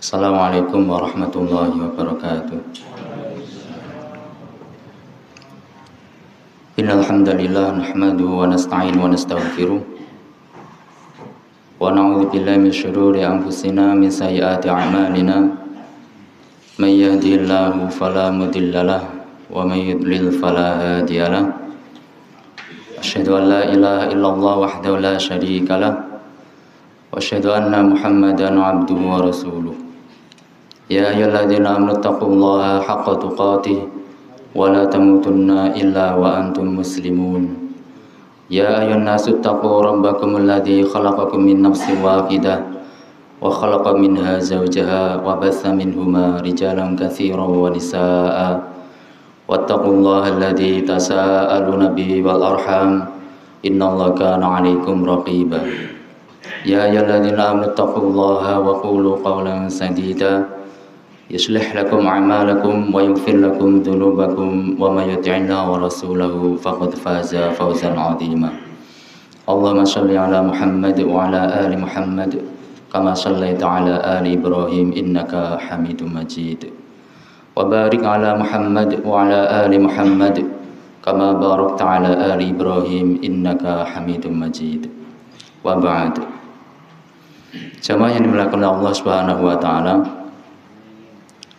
Assalamualaikum warahmatullahi wabarakatuh. Innal hamdalillah nahmaduhu wa nasta'inu wa nastaghfiruh wa na'udzu billahi min shururi anfusina min sayyiati a'malina. May yahdihillahu fala mudhillalah wa may yudlil fala hadiyalah. Asyhadu an la ilaha illallah wahdahu la syarikalah wa asyhadu anna Muhammadan 'abduhu wa rasuluh. Ya ayyuhalladzina amanu taqullaha haqqa tuqatih wa la tamutunna illa wa antum muslimun. Ya ayyuhan nasu taqu rabbakumul ladzi khalaqakum min nafsin wahidah wa khalaqa minha zawjaha wa batha minhuma rijalan katsiran wa nisaa'a wattaqullaha alladzi tasaaluna bihi wal arham innallaha kana 'alaikum raqiba. Ya ayyuhalladzina amanu taqullaha wa qulu qawlan sadida yuslih lakum a'malakum wa yaghfir lakum dhunubakum wa may yuti'illah wa rasulahu faqad faza fawzan 'azima. Allahumma shalli ala Muhammad wa ala ali Muhammad kama shallaita ala ali Ibrahim innaka Hamidum Majid. Wa barik ala Muhammad wa ala ali Muhammad kama barakta ala ali Ibrahim innaka Hamidum Majid. Wa ba'd. Jamaah yang dimuliakan Allah Subhanahu wa taala,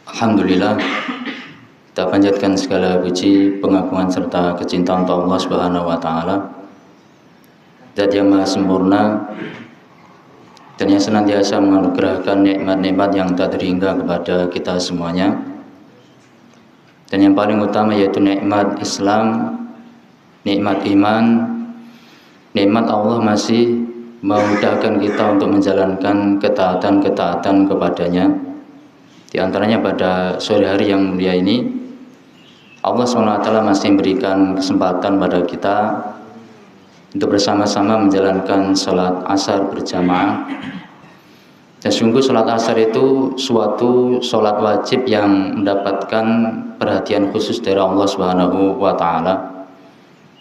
alhamdulillah, kita panjatkan segala puji, pengagungan serta kecintaan untuk Allah Subhanahu wa taala, Zat yang Maha sempurna dan yang senantiasa menganugerahkan nikmat-nikmat yang tak terhingga kepada kita semuanya. Dan yang paling utama yaitu nikmat Islam, nikmat iman, nikmat Allah masih memudahkan kita untuk menjalankan ketaatan-ketaatan kepadanya. Di antaranya pada sore hari yang mulia ini, Allah SWT masih memberikan kesempatan pada kita untuk bersama-sama menjalankan sholat asar berjamaah. Dan sungguh sholat asar itu suatu sholat wajib yang mendapatkan perhatian khusus dari Allah Subhanahu wa taala,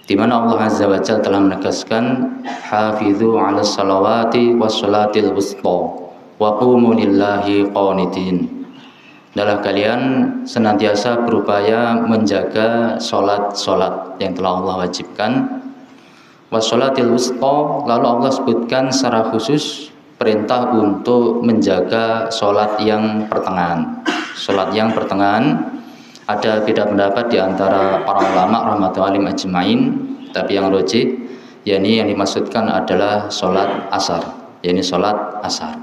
di mana Allah Azza wa Jalla telah menegaskan hafidzu 'alas salawati was shalatil wusta wa qumu lillahi qanitin. Adalah kalian senantiasa berupaya menjaga sholat-sholat yang telah Allah wajibkan. Wassolatil wusta, lalu Allah sebutkan secara khusus perintah untuk menjaga sholat yang pertengahan. Sholat yang pertengahan ada beda pendapat di antara para ulama rahmatullahi alaihim ajmain, tapi yang rajih yakni yang dimaksudkan adalah sholat asar, yakni sholat asar.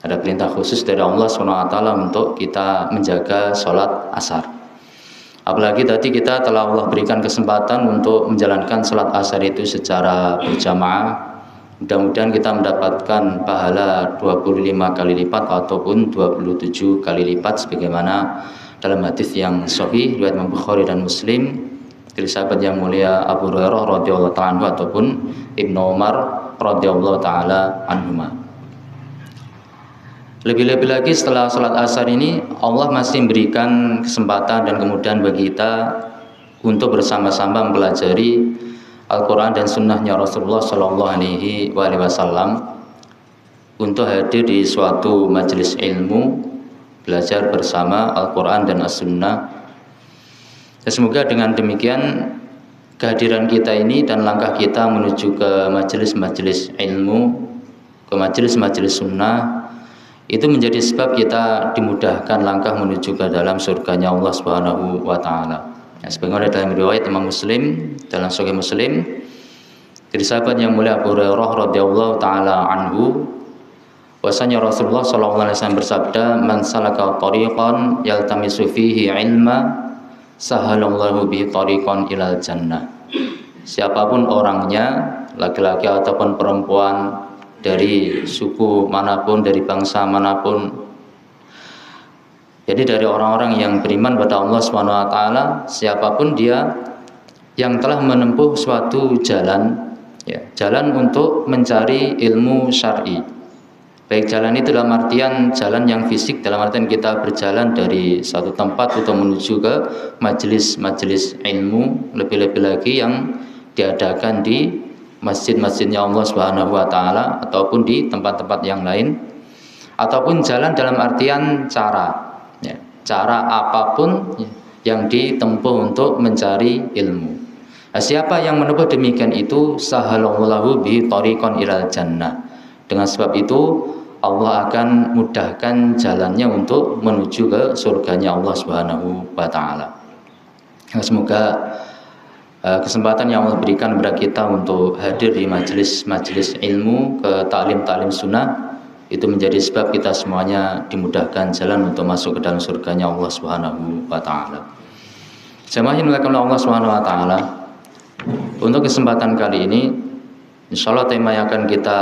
Ada perintah khusus dari Allah SWT untuk kita menjaga sholat asar. Apalagi tadi kita telah Allah berikan kesempatan untuk menjalankan sholat asar itu secara berjamaah. Mudah-mudahan kita mendapatkan pahala 25 kali lipat ataupun 27 kali lipat sebagaimana dalam hadis yang sahih riwayat Imam Bukhari dan Muslim dari sahabat yang mulia Abu Hurairah radhiyallahu ta'ala anhu ataupun Ibnu Umar radhiyallahu ta'ala anhuma. Lebih-lebih lagi setelah sholat asar ini Allah masih memberikan kesempatan dan kemudahan bagi kita untuk bersama-sama mempelajari Al-Quran dan Sunnahnya Rasulullah Sallallahu Alaihi Wasallam, untuk hadir di suatu majelis ilmu, belajar bersama Al-Quran dan As-Sunnah. Dan semoga dengan demikian kehadiran kita ini dan langkah kita menuju ke majelis-majelis ilmu, ke majelis-majelis sunnah, itu menjadi sebab kita dimudahkan langkah menuju ke dalam surganya Allah Subhanahu wa taala. Ya, sebagaimana dalam riwayat Imam Muslim, dalam Sahih Muslim, dari sahabat yang mulia Abu Hurairah radhiyallahu taala anhu, bahwasanya Rasulullah sallallahu alaihi wasallam bersabda, "Man salaka tariqan yaltamisu fihi ilma, sahalallahu bihi tariqan ilal jannah." Siapapun orangnya, laki-laki ataupun perempuan, dari suku manapun, dari bangsa manapun, jadi dari orang-orang yang beriman pada Allah SWT, siapapun dia yang telah menempuh suatu jalan, ya, jalan untuk mencari ilmu syar'i. Baik jalan itu dalam artian jalan yang fisik, dalam artian kita berjalan dari satu tempat untuk menuju ke majelis-majelis ilmu, lebih-lebih lagi yang diadakan di masjid-masjidnya Allah Subhanahu wa taala ataupun di tempat-tempat yang lain, ataupun jalan dalam artian cara, ya, cara apapun yang ditempuh untuk mencari ilmu. Nah, siapa yang menempuh demikian itu sahalallahu bi thariqan ilal jannah. Dengan sebab itu Allah akan mudahkan jalannya untuk menuju ke surganya Allah Subhanahu wa taala. Semoga kesempatan yang Allah berikan kepada kita untuk hadir di majelis ilmu, ke taklim sunnah, itu menjadi sebab kita semuanya dimudahkan jalan untuk masuk ke dalam surganya Allah Subhanahu wa taala. Jemaah yang dimuliakan Allah Subhanahu wa taala, untuk kesempatan kali ini insyaallah tema yang akan kita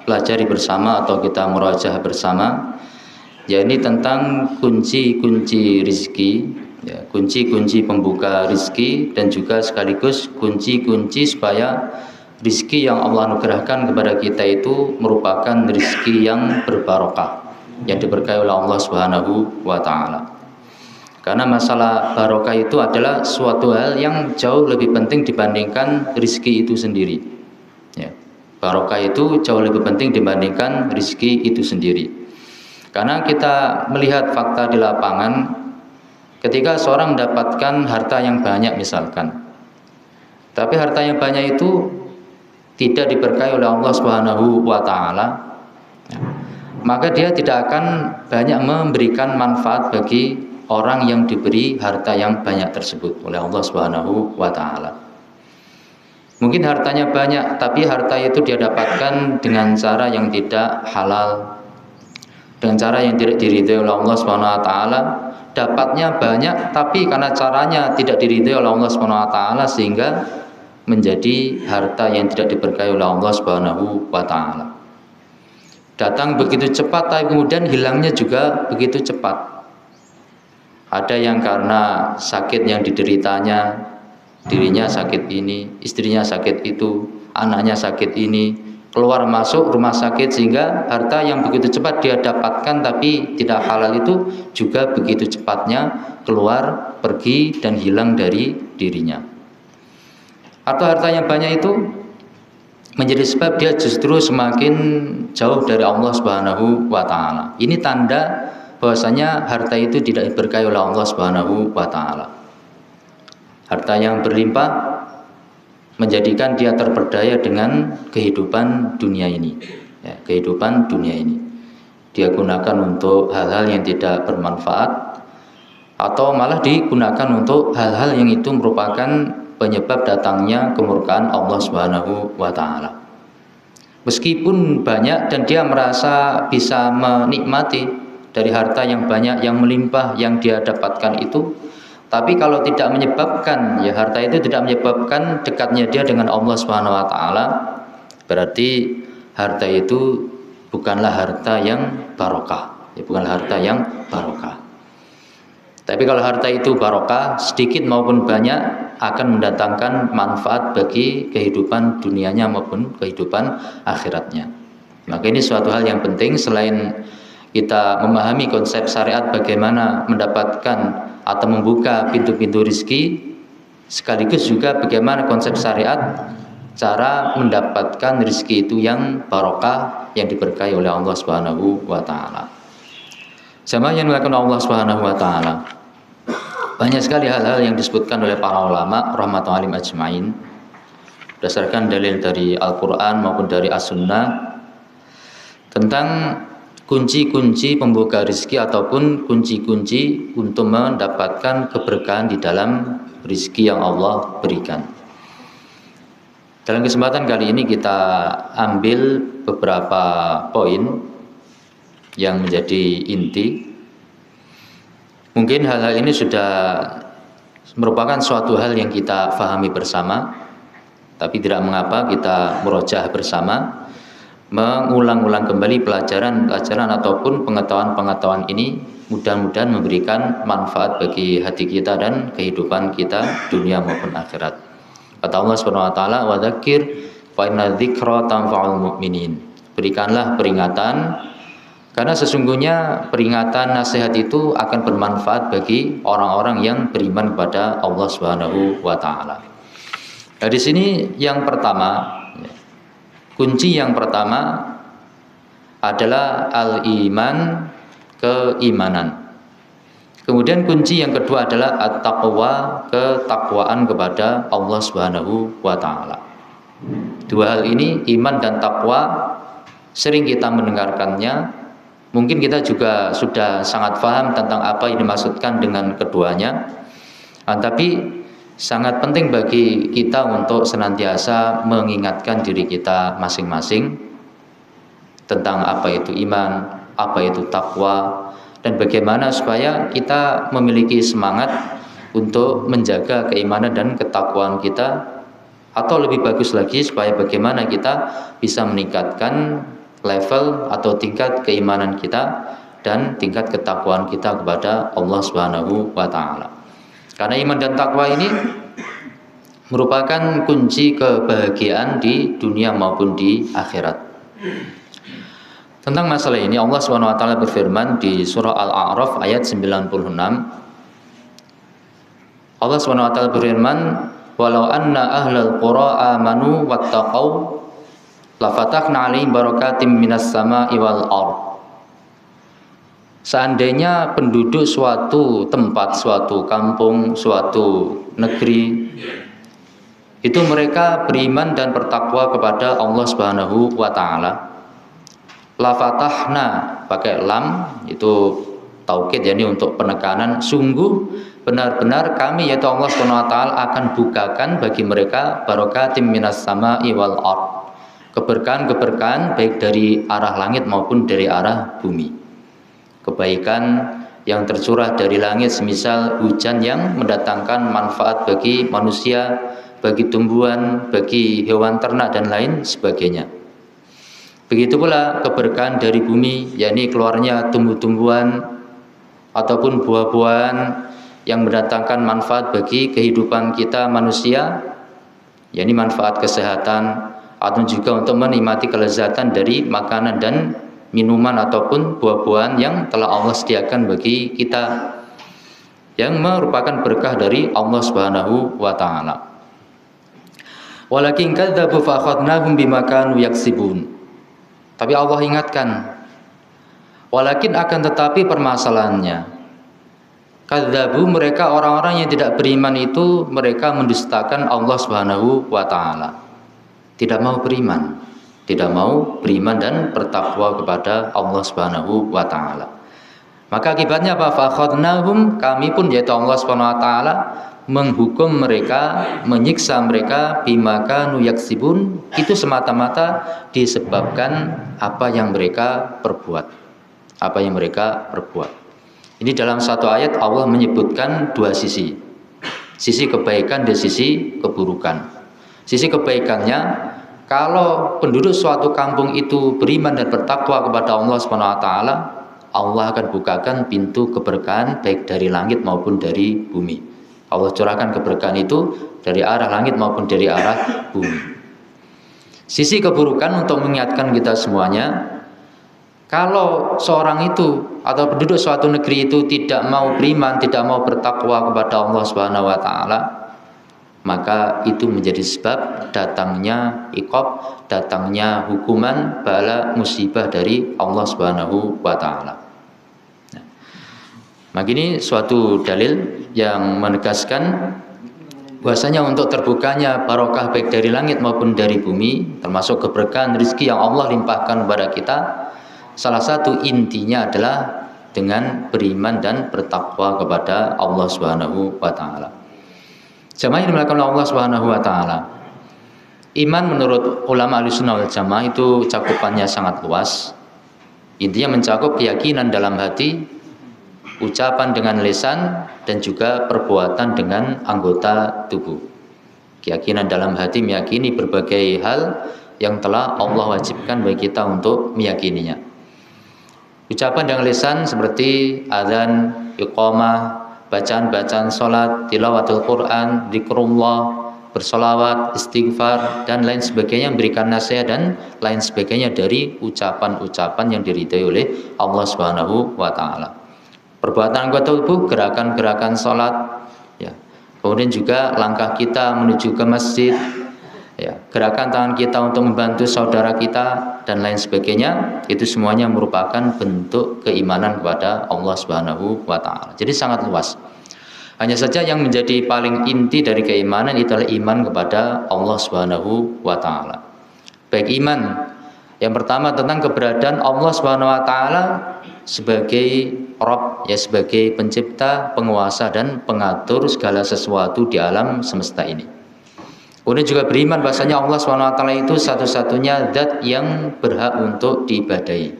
pelajari bersama atau kita murajaah bersama, yakni tentang kunci-kunci rizki, ya, kunci-kunci pembuka rizki, dan juga sekaligus kunci-kunci supaya rizki yang Allah anugerahkan kepada kita itu merupakan rizki yang berbarokah, yang diberkahi oleh Allah Subhanahu wa taala. Karena masalah barokah itu adalah suatu hal yang jauh lebih penting dibandingkan rizki itu sendiri, ya. Barokah itu jauh lebih penting dibandingkan rizki itu sendiri. Karena kita melihat fakta di lapangan, ketika seorang mendapatkan harta yang banyak misalkan, tapi harta yang banyak itu tidak diberkahi oleh Allah Subhanahu wa taala, maka dia tidak akan banyak memberikan manfaat bagi orang yang diberi harta yang banyak tersebut oleh Allah Subhanahu wa taala. Mungkin hartanya banyak, tapi harta itu dia dapatkan dengan cara yang tidak halal, dengan cara yang tidak diridhai oleh Allah Subhanahu wa taala. Dapatnya banyak, tapi karena caranya tidak diridhai oleh Allah Subhanahu wa taala, sehingga menjadi harta yang tidak diberkahi oleh Allah Subhanahu wa taala. Datang begitu cepat, tapi kemudian hilangnya juga begitu cepat. Ada yang karena sakit yang dideritanya, dirinya sakit ini, istrinya sakit itu, anaknya sakit ini, keluar masuk rumah sakit, sehingga harta yang begitu cepat dia dapatkan tapi tidak halal itu juga begitu cepatnya keluar, pergi, dan hilang dari dirinya. Atau harta yang banyak itu menjadi sebab dia justru semakin jauh dari Allah Subhanahu wa taala. Ini tanda bahwasanya harta itu tidak diberkahi oleh Allah Subhanahu wa taala. Harta yang berlimpah menjadikan dia terperdaya dengan kehidupan dunia ini, ya, kehidupan dunia ini. Dia gunakan untuk hal-hal yang tidak bermanfaat, atau malah digunakan untuk hal-hal yang itu merupakan penyebab datangnya kemurkaan Allah Subhanahu wa taala. Meskipun banyak dan dia merasa bisa menikmati dari harta yang banyak, yang melimpah yang dia dapatkan itu, tapi kalau tidak menyebabkan, ya, harta itu tidak menyebabkan dekatnya dia dengan Allah Subhanahu wa taala, berarti harta itu bukanlah harta yang barokah, ya, bukanlah harta yang barokah. Tapi kalau harta itu barokah, sedikit maupun banyak, akan mendatangkan manfaat bagi kehidupan dunianya maupun kehidupan akhiratnya. Maka ini suatu hal yang penting. Selain kita memahami konsep syariat bagaimana mendapatkan atau membuka pintu-pintu rizki, sekaligus juga bagaimana konsep syariat cara mendapatkan rizki itu yang barokah, yang diberkahi oleh Allah Subhanahu wa taala. Jamaah yang dimuliakan Allah Subhanahu wa taala, banyak sekali hal-hal yang disebutkan oleh para ulama rahmatullahi alaihim ajmain berdasarkan dalil dari Al-Qur'an maupun dari As-Sunnah tentang kunci-kunci pembuka rizki ataupun kunci-kunci untuk mendapatkan keberkahan di dalam rizki yang Allah berikan. Dalam kesempatan kali ini kita ambil beberapa poin yang menjadi inti. Mungkin hal-hal ini sudah merupakan suatu hal yang kita fahami bersama, tapi tidak mengapa kita murojaah bersama, mengulang-ulang kembali pelajaran-pelajaran ataupun pengetahuan-pengetahuan ini, mudah-mudahan memberikan manfaat bagi hati kita dan kehidupan kita dunia maupun akhirat. Kata Allah Subhanahu wa taala, "Wa dzakir fa inna dzikra tanfa'ul mu'minin." Berikanlah peringatan, karena sesungguhnya peringatan, nasihat itu akan bermanfaat bagi orang-orang yang beriman kepada Allah Subhanahu wa taala. Nah, di sini yang pertama, kunci yang pertama adalah al-iman, keimanan. Kemudian kunci yang kedua adalah at-taqwa, ketakwaan kepada Allah Subhanahu wa taala. Dua hal ini, iman dan takwa, sering kita mendengarkannya. Mungkin kita juga sudah sangat paham tentang apa yang dimaksudkan dengan keduanya. Tapi sangat penting bagi kita untuk senantiasa mengingatkan diri kita masing-masing tentang apa itu iman, apa itu takwa, dan bagaimana supaya kita memiliki semangat untuk menjaga keimanan dan ketakwaan kita, atau lebih bagus lagi supaya bagaimana kita bisa meningkatkan level atau tingkat keimanan kita dan tingkat ketakwaan kita kepada Allah Subhanahu wa taala. Karena iman dan takwa ini merupakan kunci kebahagiaan di dunia maupun di akhirat. Tentang masalah ini Allah Subhanahu wa taala berfirman di surah Al-A'raf ayat 96. Allah Subhanahu wa taala berfirman, "Walau anna ahlal qura amanu wattaqau lafatahna 'alaihim barakatim minas sama'i wal ardh." Seandainya penduduk suatu tempat, suatu kampung, suatu negeri itu mereka beriman dan bertakwa kepada Allah Subhanahu wa taala, lafatahna, pakai lam itu taukid, yakni untuk penekanan, sungguh benar-benar kami yaitu Allah Subhanahu wa taala akan bukakan bagi mereka barakatim minas sama'i wal ardh, keberkahan-keberkahan baik dari arah langit maupun dari arah bumi. Kebaikan yang tercurah dari langit, semisal hujan yang mendatangkan manfaat bagi manusia, bagi tumbuhan, bagi hewan ternak dan lain sebagainya. Begitu pula keberkahan dari bumi, yakni keluarnya tumbuh-tumbuhan ataupun buah-buahan yang mendatangkan manfaat bagi kehidupan kita manusia, yakni manfaat kesehatan, atau juga untuk menikmati kelezatan dari makanan dan minuman ataupun buah-buahan yang telah Allah sediakan bagi kita, yang merupakan berkah dari Allah Subhanahu wa taala. Walakin kadzabu fa akhadnahum bima kanu yaksibun. Tapi Allah ingatkan, walakin akan tetapi permasalahannya, kadzabu, mereka orang-orang yang tidak beriman itu mereka mendustakan Allah Subhanahu wa taala. Tidak mau beriman, tidak mau beriman dan bertakwa kepada Allah Subhanahu wa taala. Maka akibatnya apa? Fa akhadnahum, kami pun yaitu Allah Subhanahu wa taala menghukum mereka, menyiksa mereka, bima kanu yaksibun, itu semata-mata disebabkan apa yang mereka perbuat. Apa yang mereka perbuat. Ini dalam satu ayat Allah menyebutkan dua sisi. Sisi kebaikan dan sisi keburukan. Sisi kebaikannya, kalau penduduk suatu kampung itu beriman dan bertakwa kepada Allah Subhanahu wa taala, Allah akan bukakan pintu keberkahan baik dari langit maupun dari bumi. Allah curahkan keberkahan itu dari arah langit maupun dari arah bumi. Sisi keburukan, untuk mengingatkan kita semuanya, kalau seorang itu atau penduduk suatu negeri itu tidak mau beriman, tidak mau bertakwa kepada Allah Subhanahu wa taala, maka itu menjadi sebab datangnya iqab, datangnya hukuman, bala, musibah dari Allah Subhanahu wa taala. Maka ini suatu dalil yang menegaskan bahwasanya untuk terbukanya barokah baik dari langit maupun dari bumi, termasuk keberkahan rezeki yang Allah limpahkan kepada kita, salah satu intinya adalah dengan beriman dan bertakwa kepada Allah Subhanahu wa taala. Jamaah yang dimuliakan Allah Subhanahu wa taala, iman menurut ulama Ahlussunnah wal Jamaah itu cakupannya sangat luas. Intinya mencakup keyakinan dalam hati, ucapan dengan lisan, dan juga perbuatan dengan anggota tubuh. Keyakinan dalam hati meyakini berbagai hal yang telah Allah wajibkan bagi kita untuk meyakininya. Ucapan dengan lisan seperti azan, iqamah, bacaan-bacaan salat, tilawatul Quran, zikrullah, bersolawat, istighfar, dan lain sebagainya, memberikan nasihat dan lain sebagainya dari ucapan-ucapan yang diridhai oleh Allah Subhanahu wa taala. Perbuatan anggota tubuh, gerakan-gerakan sholat, ya. Kemudian juga langkah kita menuju ke masjid, ya, gerakan tangan kita untuk membantu saudara kita dan lain sebagainya, itu semuanya merupakan bentuk keimanan kepada Allah Subhanahu wa taala. Jadi sangat luas. Hanya saja yang menjadi paling inti dari keimanan itu adalah iman kepada Allah Subhanahu wa taala. Baik iman yang pertama tentang keberadaan Allah Subhanahu wa taala sebagai Rabb, ya, sebagai pencipta, penguasa dan pengatur segala sesuatu di alam semesta ini. Kemudian juga beriman bahasanya Allah SWT itu satu-satunya zat yang berhak untuk diibadahi.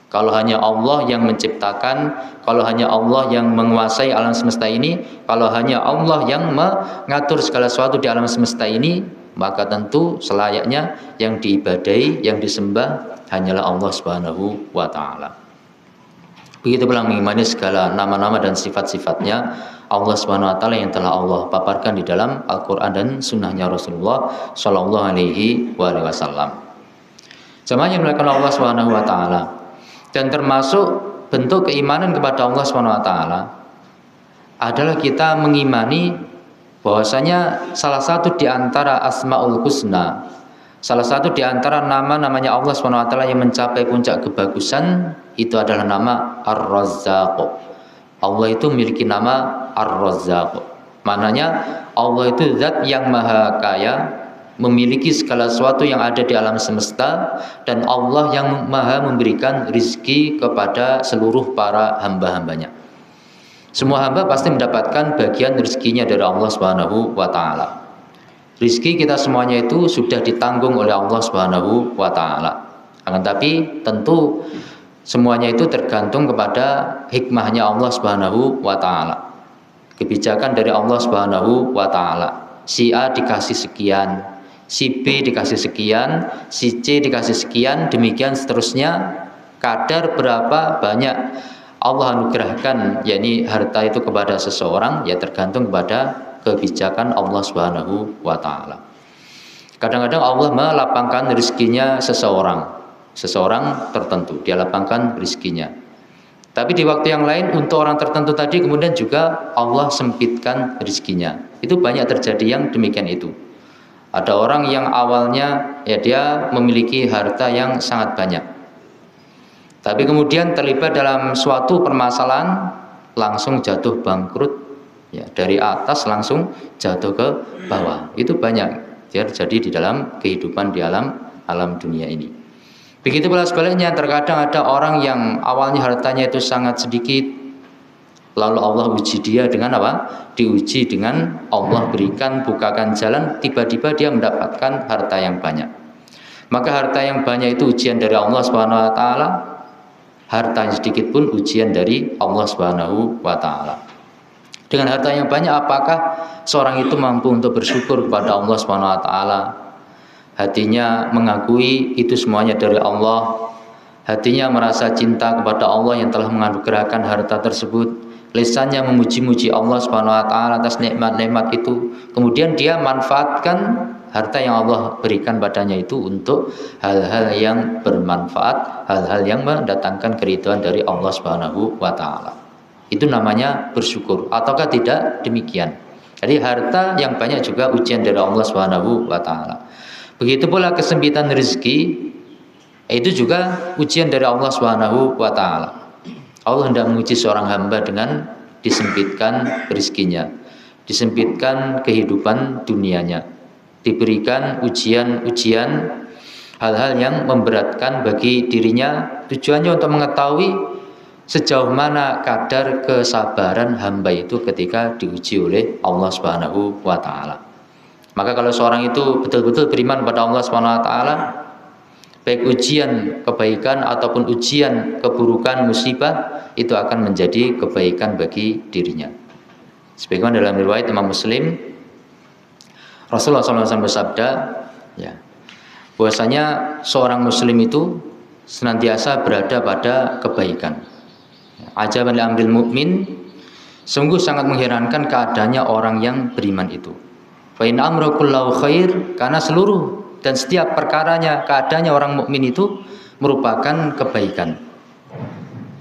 Kalau hanya Allah yang menciptakan, kalau hanya Allah yang menguasai alam semesta ini, kalau hanya Allah yang mengatur segala sesuatu di alam semesta ini, maka tentu selayaknya yang diibadahi, yang disembah hanyalah Allah Subhanahu wa taala. Begitu pula mengimani segala nama-nama dan sifat-sifatnya Allah Subhanahu wa taala yang telah Allah paparkan di dalam Al-Qur'an dan sunnahnya Rasulullah sallallahu alaihi wasallam. Jamaah yang dimuliakan Allah Subhanahu wa taala, dan termasuk bentuk keimanan kepada Allah Subhanahu wa taala adalah kita mengimani bahwasanya salah satu di antara Asmaul Husna, salah satu di antara nama-namanya Allah Subhanahu wa taala yang mencapai puncak kebagusan itu adalah nama Ar-Razzaq. Allah itu memiliki nama Ar-Razzaq. Maknanya Allah itu zat yang maha kaya, memiliki segala sesuatu yang ada di alam semesta, dan Allah yang maha memberikan rizki kepada seluruh para hamba-hambanya. Semua hamba pasti mendapatkan bagian rizkinya dari Allah Subhanahu wa taala. Rizki kita semuanya itu sudah ditanggung oleh Allah Subhanahu wa taala. Akan tapi tentu semuanya itu tergantung kepada hikmahnya Allah Subhanahu wa taala. Kebijakan dari Allah Subhanahu wa taala. Si A dikasih sekian, si B dikasih sekian, si C dikasih sekian, demikian seterusnya. Kadar berapa banyak Allah anugerahkan yakni harta itu kepada seseorang, ya tergantung kepada kebijakan Allah Subhanahu wa taala. Kadang-kadang Allah melapangkan rezekinya seseorang tertentu, dia lapangkan rizkinya. Tapi di waktu yang lain untuk orang tertentu tadi kemudian juga Allah sempitkan rizkinya. Itu banyak terjadi yang demikian itu. Ada orang yang awalnya ya dia memiliki harta yang sangat banyak, tapi kemudian terlibat dalam suatu permasalahan langsung jatuh bangkrut, ya, dari atas langsung jatuh ke bawah. Itu banyak terjadi di dalam kehidupan di alam dunia ini. Begitu pula sebaliknya, terkadang ada orang yang awalnya hartanya itu sangat sedikit, lalu Allah uji dia dengan apa? Diuji dengan Allah berikan, bukakan jalan, tiba-tiba dia mendapatkan harta yang banyak. Maka harta yang banyak itu ujian dari Allah Subhanahu wa taala, harta yang sedikit pun ujian dari Allah Subhanahu wa taala. Dengan harta yang banyak, apakah seorang itu mampu untuk bersyukur kepada Allah Subhanahu wa taala? Hatinya mengakui itu semuanya dari Allah, hatinya merasa cinta kepada Allah yang telah menganugerahkan harta tersebut, lisannya memuji-muji Allah Subhanahu wa taala atas nikmat-nikmat itu, kemudian dia manfaatkan harta yang Allah berikan padanya itu untuk hal-hal yang bermanfaat, hal-hal yang mendatangkan keridhaan dari Allah Subhanahu wa taala. Itu namanya bersyukur, ataukah tidak demikian? Jadi harta yang banyak juga ujian dari Allah Subhanahu wa taala. Begitu pula kesempitan rezeki, itu juga ujian dari Allah Subhanahu wa taala. Allah hendak menguji seorang hamba dengan disempitkan rezekinya, disempitkan kehidupan dunianya, diberikan ujian-ujian, hal-hal yang memberatkan bagi dirinya, tujuannya untuk mengetahui sejauh mana kadar kesabaran hamba itu ketika diuji oleh Allah Subhanahu wa taala. Maka kalau seorang itu betul-betul beriman kepada Allah Subhanahu wa taala, baik ujian kebaikan ataupun ujian keburukan, musibah, itu akan menjadi kebaikan bagi dirinya. Sebagaimana dalam riwayat Imam Muslim, Rasulullah SAW bersabda, ya, bahwasanya seorang muslim itu senantiasa berada pada kebaikan. Ajaban li amril mu'min, sungguh sangat mengherankan keadaannya orang yang beriman itu. Fa in amru kullahu khair, karena seluruh dan setiap perkaranya, keadaannya orang mukmin itu merupakan kebaikan.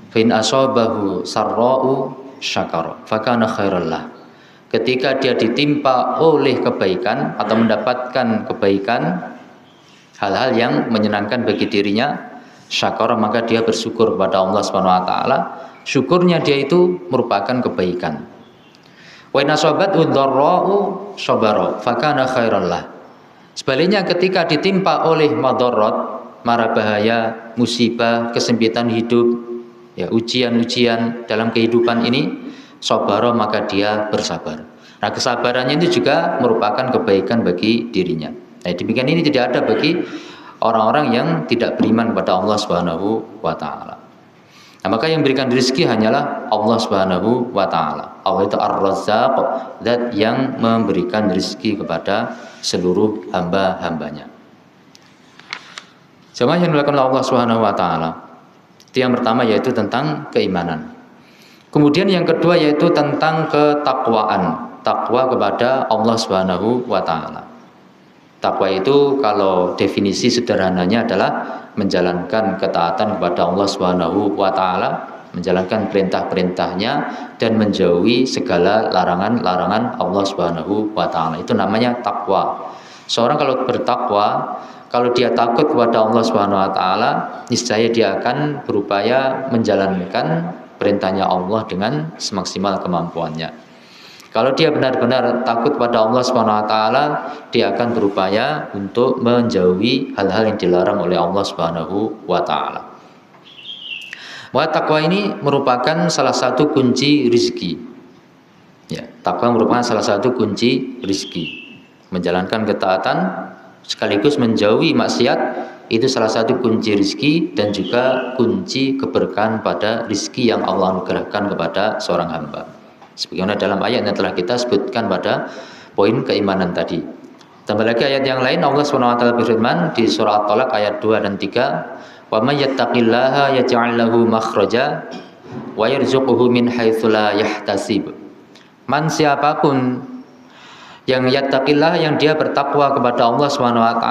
Fa in asabahu sarra'u syakara fa kana khairal lah. ketika dia ditimpa oleh kebaikan atau mendapatkan kebaikan, hal-hal yang menyenangkan bagi dirinya, syakara, maka dia bersyukur kepada Allah Subhanahu wa taala. Syukurnya dia itu merupakan kebaikan. Wa in asabathu dharra'u sabara fakana khairan lah. Sebaliknya ketika ditimpa oleh madarat, mara bahaya, musibah, kesempitan hidup, ya, ujian-ujian dalam kehidupan ini, sabara, maka dia bersabar. Nah, kesabarannya itu juga merupakan kebaikan bagi dirinya. Nah, demikian ini tidak ada bagi orang-orang yang tidak beriman kepada Allah Subhanahu wa taala. Nah, maka yang berikan rezeki hanyalah Allah Subhanahu wa taala. Allah itu Ar-Razzaq, zat yang memberikan rezeki kepada seluruh hamba-hambanya. Jemaah yang dilakukan oleh Allah Subhanahu wa taala. Itu yang pertama, yaitu tentang keimanan. Kemudian yang kedua yaitu tentang ketakwaan, takwa kepada Allah Subhanahu wa taala. Takwa itu kalau definisi sederhananya adalah menjalankan ketaatan kepada Allah Subhanahu wa taala, menjalankan perintah-perintahnya dan menjauhi segala larangan-larangan Allah Subhanahu wa taala. Itu namanya takwa. Seorang kalau bertakwa, kalau dia takut kepada Allah Subhanahu wa taala, niscaya dia akan berupaya menjalankan perintahnya Allah dengan semaksimal kemampuannya. Kalau dia benar-benar takut pada Allah Subhanahu wa taala, dia akan berupaya untuk menjauhi hal-hal yang dilarang oleh Allah Subhanahu wa taala. Maka takwa ini merupakan salah satu kunci rizki. Ya, takwa merupakan salah satu kunci rizki. Menjalankan ketaatan sekaligus menjauhi maksiat itu salah satu kunci rizki dan juga kunci keberkahan pada rizki yang Allah anugerahkan kepada seorang hamba. Sebagaimana dalam ayat yang telah kita sebutkan pada poin keimanan tadi. Tambah lagi ayat yang lain, Allah SWT berfirman di surah At-Talaq ayat 2 dan 3, "Wa may yattaqillaha yaj'al lahu makhraja wa yarzuquhu min haitsu la yahtasib." Man, siapapun yang yattaqillah, yang dia bertakwa kepada Allah SWT,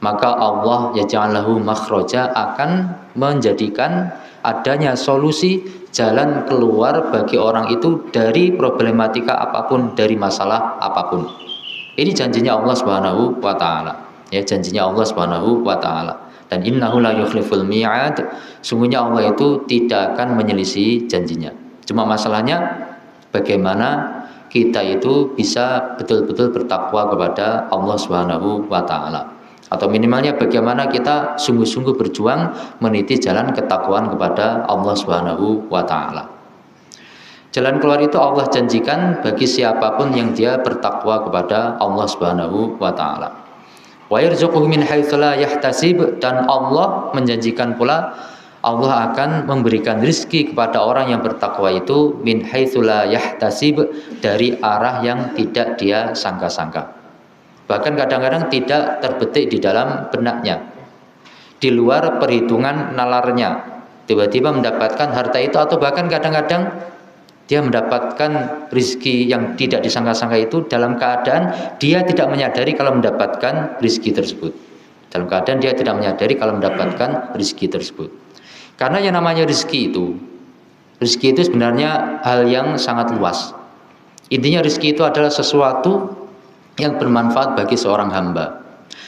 maka Allah yaj'al lahu makhraja, akan menjadikan adanya solusi, jalan keluar bagi orang itu dari problematika apapun, dari masalah apapun. Ini janjinya Allah Subhanahu wa taala. Ya, janjinya Allah Subhanahu wa taala. Dan innahu la yukhliful mi'ad. Sungguhnya Allah itu tidak akan menyelisih janjinya. Cuma masalahnya bagaimana kita itu bisa betul-betul bertakwa kepada Allah Subhanahu wa taala. Atau minimalnya bagaimana kita sungguh-sungguh berjuang meniti jalan ketakwaan kepada Allah Subhanahu wa taala. Jalan keluar itu Allah janjikan bagi siapapun yang dia bertakwa kepada Allah Subhanahu wa taala. Wa yarzuquhu min haitsu la yahtasib, dan Allah menjanjikan pula Allah akan memberikan rizki kepada orang yang bertakwa itu min haitsu la yahtasib, dari arah yang tidak dia sangka-sangka. Bahkan kadang-kadang tidak terbetik di dalam benaknya, di luar perhitungan nalarnya, tiba-tiba mendapatkan harta itu, atau bahkan kadang-kadang dia mendapatkan rizki yang tidak disangka-sangka itu dalam keadaan dia tidak menyadari kalau mendapatkan rizki tersebut. Dalam keadaan dia tidak menyadari kalau mendapatkan rizki tersebut. Karena yang namanya rizki itu sebenarnya hal yang sangat luas. Intinya rizki itu adalah sesuatu yang bermanfaat bagi seorang hamba.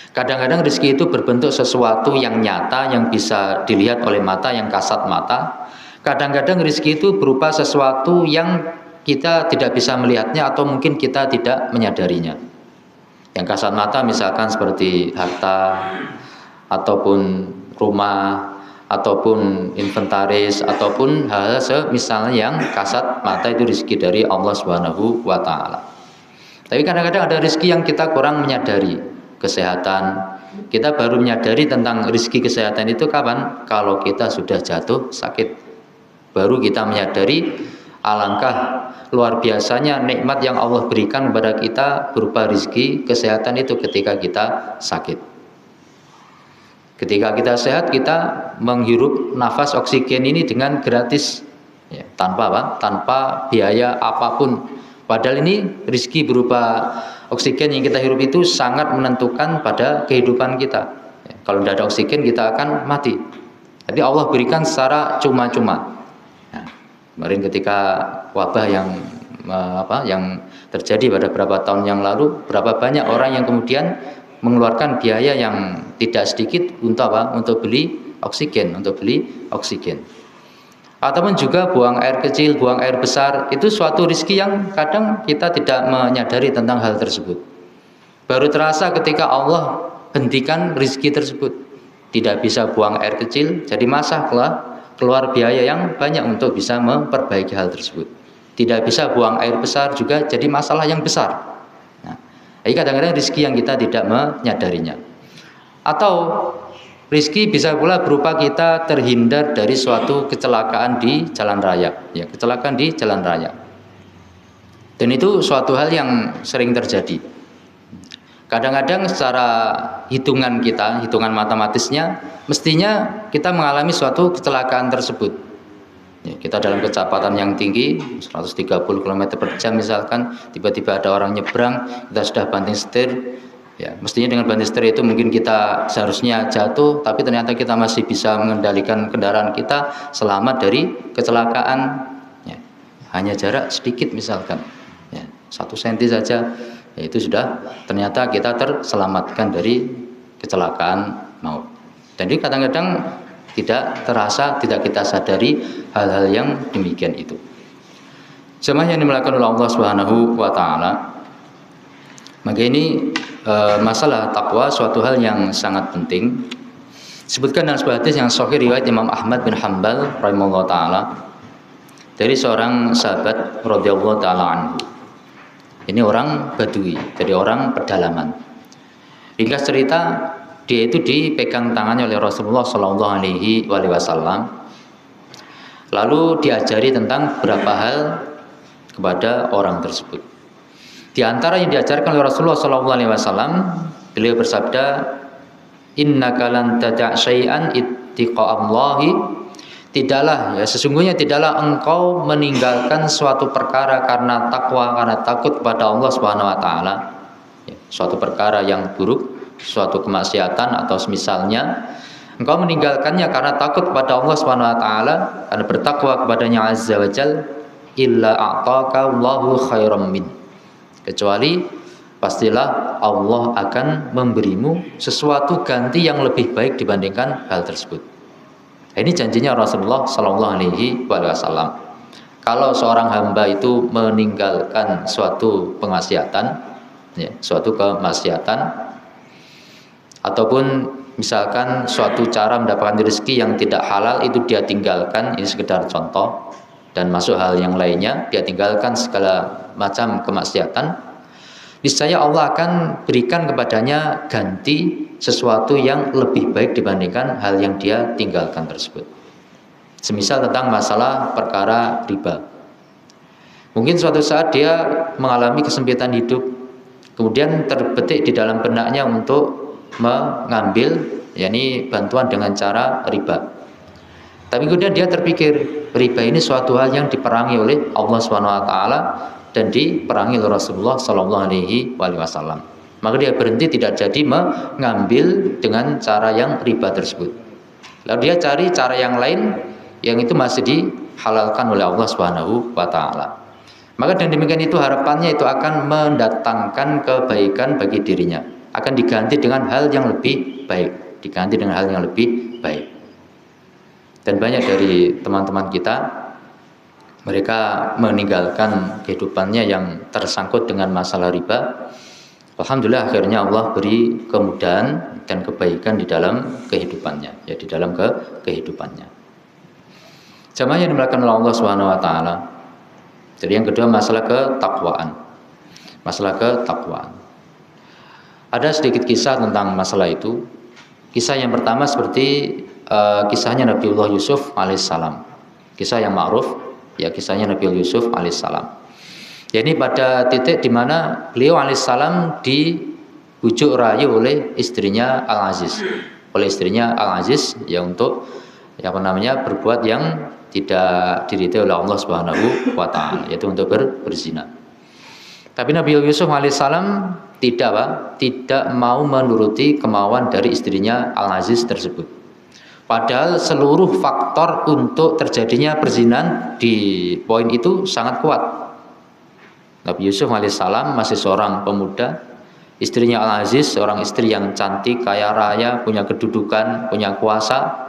Kadang-kadang rezeki itu berbentuk sesuatu yang nyata, yang bisa dilihat oleh mata, yang kasat mata. Kadang-kadang rezeki itu berupa sesuatu yang kita tidak bisa melihatnya atau mungkin kita tidak menyadarinya. Yang kasat mata misalkan seperti harta, ataupun rumah, ataupun inventaris, ataupun hal misalnya yang kasat mata itu rezeki dari Allah Subhanahu wa taala. Tapi kadang-kadang ada rezeki yang kita kurang menyadari. Kesehatan, kita baru menyadari tentang rezeki kesehatan itu kapan? Kalau kita sudah jatuh sakit, baru kita menyadari alangkah luar biasanya nikmat yang Allah berikan kepada kita berupa rezeki kesehatan itu ketika kita sakit. Ketika kita sehat, kita menghirup nafas oksigen ini dengan gratis, ya, tanpa biaya apapun. Padahal ini rezeki berupa oksigen yang kita hirup itu sangat menentukan pada kehidupan kita. Ya, kalau tidak ada oksigen kita akan mati. Jadi Allah berikan secara cuma-cuma. Nah, kemarin ketika wabah yang yang terjadi pada beberapa tahun yang lalu, berapa banyak orang yang kemudian mengeluarkan biaya yang tidak sedikit untuk Untuk beli oksigen, Ataupun juga buang air kecil, buang air besar, itu suatu rizki yang kadang kita tidak menyadari tentang hal tersebut. Baru terasa ketika Allah hentikan rizki tersebut. Tidak bisa buang air kecil, jadi keluar biaya yang banyak untuk bisa memperbaiki hal tersebut. Tidak bisa buang air besar juga jadi masalah yang besar. Nah, ini kadang-kadang rizki yang kita tidak menyadarinya. Atau rizki bisa pula berupa kita terhindar dari suatu kecelakaan di jalan raya, kecelakaan di jalan raya. Dan itu suatu hal yang sering terjadi. Kadang-kadang secara hitungan matematisnya, mestinya kita mengalami suatu kecelakaan tersebut. Kita dalam kecepatan yang tinggi, 130 km per jam misalkan, tiba-tiba ada orang nyebrang, kita sudah banting setir. Mestinya dengan banting setir itu mungkin kita seharusnya jatuh, tapi ternyata kita masih bisa mengendalikan kendaraan kita selamat dari kecelakaan. Hanya jarak sedikit misalkan, 1 cm saja, itu sudah ternyata kita terselamatkan dari kecelakaan maut. Jadi kadang-kadang tidak terasa, tidak kita sadari hal-hal yang demikian itu. Jemaah yang dimulakan oleh Allah Subhanahu wa taala. Maka ini masalah takwa suatu hal yang sangat penting. Disebutkan dalam sebuah hadis yang sahih riwayat Imam Ahmad bin Hanbal rahimahullah taala dari seorang sahabat radhiyallahu taala anhu. Ini orang Badui, jadi orang pedalaman. Ringkas cerita, dia itu dipegang tangannya oleh Rasulullah Shallallahu Alaihi Wasallam. Lalu diajari tentang beberapa hal kepada orang tersebut. Di antara yang diajarkan oleh Rasulullah Shallallahu Alaihi Wasallam, beliau bersabda, Innaka lan tada' syai'an ittiqa'allahi. Sesungguhnya tidaklah engkau meninggalkan suatu perkara karena takwa, karena takut kepada Allah Subhanahu wa taala. Suatu perkara yang buruk, suatu kemaksiatan atau semisalnya, engkau meninggalkannya karena takut kepada Allah Subhanahu wa taala, karena bertakwa kepadanya azza wa jal, illa a'taka Allahu khairam min. Kecuali pastilah Allah akan memberimu sesuatu ganti yang lebih baik dibandingkan hal tersebut. Ini janjinya Rasulullah Sallallahu Alaihi Wasallam. Kalau seorang hamba itu meninggalkan suatu kemaksiatan, ataupun misalkan suatu cara mendapatkan rezeki yang tidak halal itu dia tinggalkan, ini sekedar contoh, dan masuk hal yang lainnya, dia tinggalkan segala macam kemaksiatan, niscaya Allah akan berikan kepadanya ganti sesuatu yang lebih baik dibandingkan hal yang dia tinggalkan tersebut. Semisal tentang masalah perkara riba. Mungkin suatu saat dia mengalami kesempitan hidup, kemudian terbetik di dalam benaknya untuk mengambil bantuan dengan cara riba. Tapi kemudian dia terpikir, riba ini suatu hal yang diperangi oleh Allah SWT dan diperangi oleh Rasulullah Sallallahu Alaihi Wasallam. Maka dia berhenti, tidak jadi mengambil dengan cara yang riba tersebut. Lalu dia cari cara yang lain yang itu masih dihalalkan oleh Allah Subhanahu wa taala. Maka dengan demikian itu harapannya itu akan mendatangkan kebaikan bagi dirinya, akan diganti dengan hal yang lebih baik, Dan banyak dari teman-teman kita, mereka meninggalkan kehidupannya yang tersangkut dengan masalah riba. Alhamdulillah akhirnya Allah beri kemudahan dan kebaikan di dalam kehidupannya, kehidupannya. Jamaah yang dimulakan oleh Allah Subhanahu wa taala. Jadi yang kedua masalah ketakwaan. Ada sedikit kisah tentang masalah itu. Kisah yang pertama seperti kisahnya Nabiullah Yusuf alaihissalam. Kisah yang ma'ruf, kisahnya Nabiullah Yusuf alaihissalam. Ini pada titik di mana beliau alaihissalam dibujuk rayu oleh istrinya Al-Aziz, untuk berbuat yang tidak diridhai oleh Allah Subhanahu wa taala, yaitu untuk berzina. Tapi Nabi Yusuf alaihissalam tidak mau menuruti kemauan dari istrinya Al-Aziz tersebut. Padahal seluruh faktor untuk terjadinya perzinahan di poin itu sangat kuat. Nabi Yusuf alaihissalam masih seorang pemuda, istrinya Al-Aziz, seorang istri yang cantik, kaya raya, punya kedudukan, punya kuasa.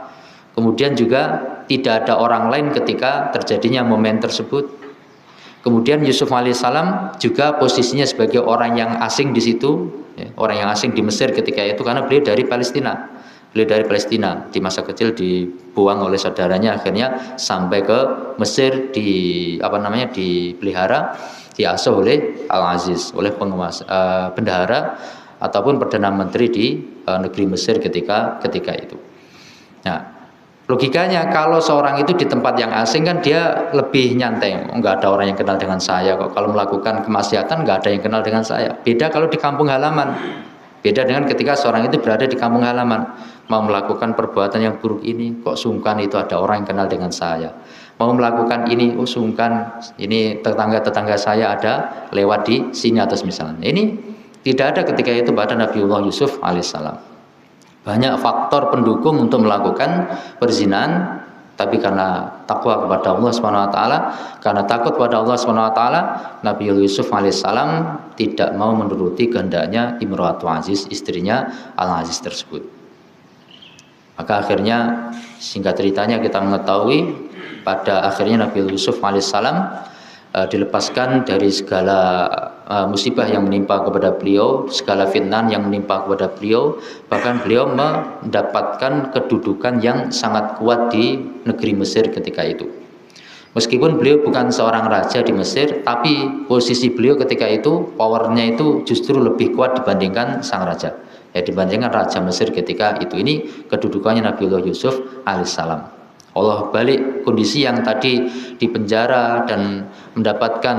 Kemudian juga tidak ada orang lain ketika terjadinya momen tersebut. Kemudian Yusuf alaihissalam juga posisinya sebagai orang yang asing di situ, ya, orang yang asing di Mesir ketika itu karena beliau dari Palestina. Beliau dari Palestina, di masa kecil dibuang oleh saudaranya, akhirnya sampai ke Mesir dipelihara, diasuh oleh Al-Aziz, oleh penguasa, bendahara ataupun perdana menteri di negeri Mesir ketika itu. Nah, logikanya kalau seorang itu di tempat yang asing kan dia lebih nyantai, nggak ada orang yang kenal dengan saya kok. Kalau melakukan kemaksiatan nggak ada yang kenal dengan saya. Beda kalau di kampung halaman. Beda dengan ketika seorang itu berada di kampung halaman, mau melakukan perbuatan yang buruk ini, kok sungkan itu ada orang yang kenal dengan saya. Mau melakukan ini, oh sungkan, ini tetangga-tetangga saya ada lewat di sini atau misalnya. Ini tidak ada ketika itu pada Nabiullah Yusuf alaihissalam. Banyak faktor pendukung untuk melakukan perzinahan, tapi karena takwa kepada Allah Subhanahu wa taala, karena takut pada Allah Subhanahu wa taala, Nabi Yusuf alaihissalam tidak mau menuruti kehendaknya Imratul Aziz, istrinya Al-Aziz tersebut. Maka akhirnya singkat ceritanya kita mengetahui pada akhirnya Nabi Yusuf alaihissalam dilepaskan dari segala musibah yang menimpa kepada beliau, segala fitnah yang menimpa kepada beliau. Bahkan beliau mendapatkan kedudukan yang sangat kuat di negeri Mesir ketika itu. Meskipun beliau bukan seorang raja di Mesir, tapi posisi beliau ketika itu, powernya itu justru lebih kuat dibandingkan sang raja, ya, dibandingkan raja Mesir ketika itu. Ini kedudukannya Nabiullah Yusuf alaihissalam. Allah balik kondisi yang tadi di penjara dan mendapatkan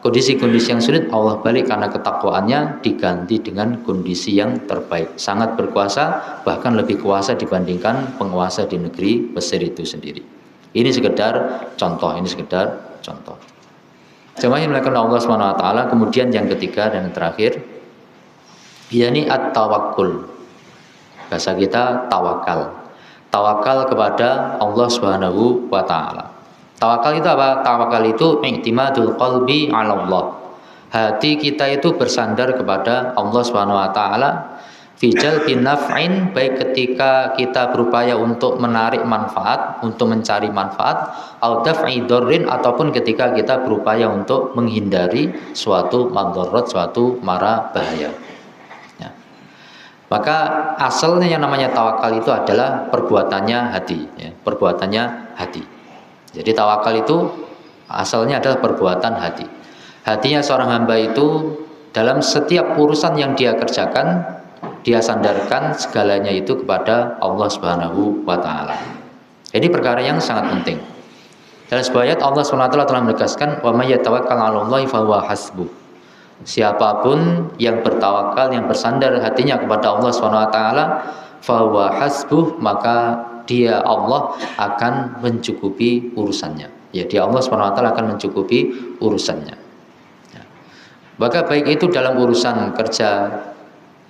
kondisi-kondisi yang sulit, Allah balik karena ketakwaannya diganti dengan kondisi yang terbaik. Sangat berkuasa, bahkan lebih kuasa dibandingkan penguasa di negeri Mesir itu sendiri. Ini sekedar contoh, Jemaah yang dimuliakan Allah Subhanahu wa taala. Kemudian yang ketiga dan yang terakhir, yakni at-tawakkul. Bahasa kita tawakal. Tawakal kepada Allah Subhanahu wa taala. Tawakal itu apa? Tawakal itu i'timadul qalbi 'ala Allah. Hati kita itu bersandar kepada Allah Subhanahu wa taala fi jalbi naf'in, baik ketika kita berupaya untuk menarik manfaat, untuk mencari manfaat, au daf'i darrin, ataupun ketika kita berupaya untuk menghindari suatu madharat, suatu mara bahaya. Maka asalnya yang namanya tawakal itu adalah perbuatannya hati, ya, perbuatannya hati. Jadi tawakal itu asalnya adalah perbuatan hati. Hatinya seorang hamba itu dalam setiap urusan yang dia kerjakan, dia sandarkan segalanya itu kepada Allah Subhanahu wa taala. Ini perkara yang sangat penting. Dalam sebuah ayat Allah Subhanahu wa taala telah menegaskan, "Wa may yatawakkal 'alallahi fahuwa hasbuh." Siapapun yang bertawakal, yang bersandar hatinya kepada Allah Subhanahu wa taala, fahuwa hasbuh, maka dia Allah akan mencukupi urusannya. Ya, dia Allah Subhanahu wa taala akan mencukupi urusannya. Ya. Maka baik itu dalam urusan kerja,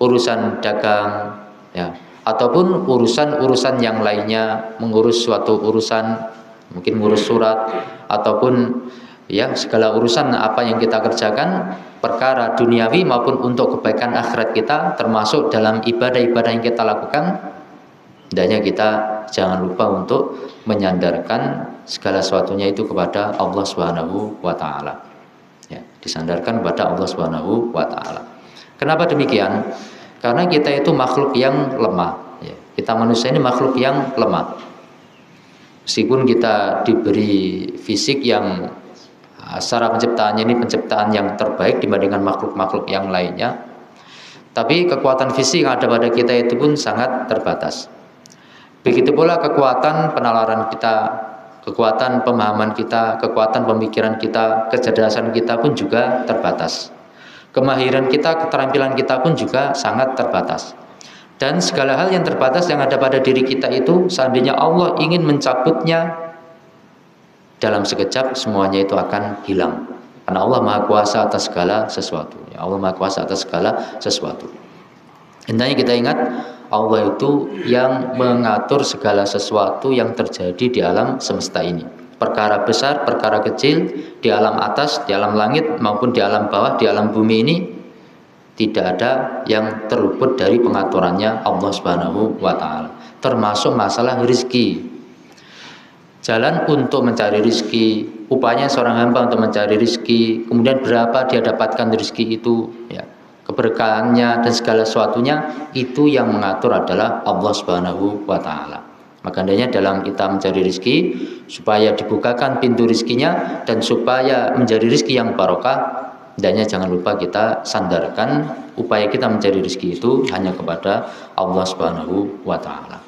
urusan dagang, ya, ataupun urusan-urusan yang lainnya, mengurus suatu urusan, mungkin ngurus surat ataupun ya segala urusan apa yang kita kerjakan, perkara duniawi maupun untuk kebaikan akhirat kita, termasuk dalam ibadah-ibadah yang kita lakukan, hendaknya kita jangan lupa untuk menyandarkan segala sesuatunya itu kepada Allah Subhanahu wa taala. Ya, disandarkan kepada Allah Subhanahu wa taala. Kenapa demikian? Karena kita itu makhluk yang lemah, ya. Kita manusia ini makhluk yang lemah. Meskipun kita diberi fisik yang secara penciptaannya ini penciptaan yang terbaik dibandingkan makhluk-makhluk yang lainnya, tapi kekuatan fisik yang ada pada kita itu pun sangat terbatas. Begitu pula kekuatan penalaran kita, kekuatan pemahaman kita, kekuatan pemikiran kita, kecerdasan kita pun juga terbatas. Kemahiran kita, keterampilan kita pun juga sangat terbatas. Dan segala hal yang terbatas yang ada pada diri kita itu, seandainya Allah ingin mencabutnya, dalam sekejap semuanya itu akan hilang. Karena Allah Maha Kuasa atas segala sesuatu. Ya, Allah Maha Kuasa atas segala sesuatu. Hendaknya kita ingat, Allah itu yang mengatur segala sesuatu yang terjadi di alam semesta ini. perkara besar, perkara kecil, di alam atas, di alam langit maupun di alam bawah, di alam bumi ini tidak ada yang terluput dari pengaturannya Allah Subhanahu wa taala. Termasuk masalah rezeki. Jalan untuk mencari rezeki, upaya seorang hamba untuk mencari rezeki, kemudian berapa dia dapatkan rezeki itu, ya, keberkahannya dan segala sesuatunya itu yang mengatur adalah Allah Subhanahu wa taala. Maka hendaknya dalam kita mencari rezeki supaya dibukakan pintu rezekinya dan supaya menjadi rezeki yang barokah, hendaknya jangan lupa kita sandarkan upaya kita mencari rezeki itu hanya kepada Allah Subhanahu wa taala.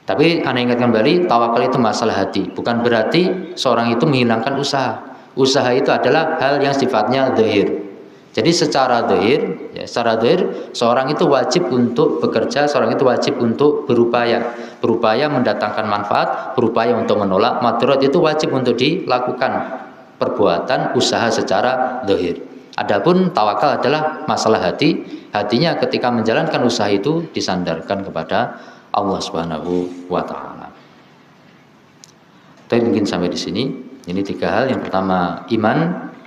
Tapi ana ingatkan kembali, tawakal itu masalah hati, bukan berarti seorang itu menghilangkan usaha. Usaha itu adalah hal yang sifatnya zahir. Jadi secara zahir, ya, secara zahir seorang itu wajib untuk bekerja, seorang itu wajib untuk berupaya mendatangkan manfaat, berupaya untuk menolak madharat, itu wajib untuk dilakukan. Perbuatan usaha secara zahir. Adapun tawakal adalah masalah hati, hatinya ketika menjalankan usaha itu disandarkan kepada Allah Subhanahu wa taala. Tapi mungkin sampai di sini. Ini 3 hal. Yang pertama iman,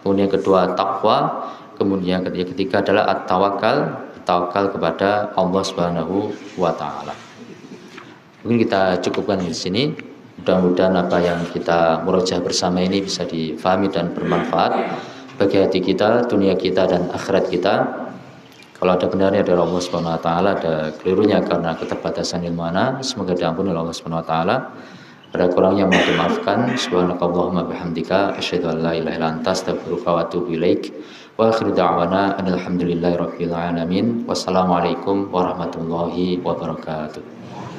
kemudian yang kedua takwa, kemudian yang ketiga adalah at-tawakal, tawakal kepada Allah Subhanahu wa taala. Mungkin kita cukupkan di sini. Mudah-mudahan apa yang kita murojaah bersama ini bisa difahami dan bermanfaat bagi hati kita, dunia kita dan akhirat kita. Kalau ada benarnya dari Allah Subhanahu wa taala, ada kelirunya karena keterbatasan ilmu ana, semoga diampuni oleh Allah Subhanahu wa taala. Ada kurangnya mohon dimaafkan. Subhanakallahumma bihamdika asyhadu an la ilaha illa anta astaghfiruka wa atubu ilaik. Wa akhiru da'wana alhamdulillahi rabbil alamin. Wassalamualaikum warahmatullahi wabarakatuh.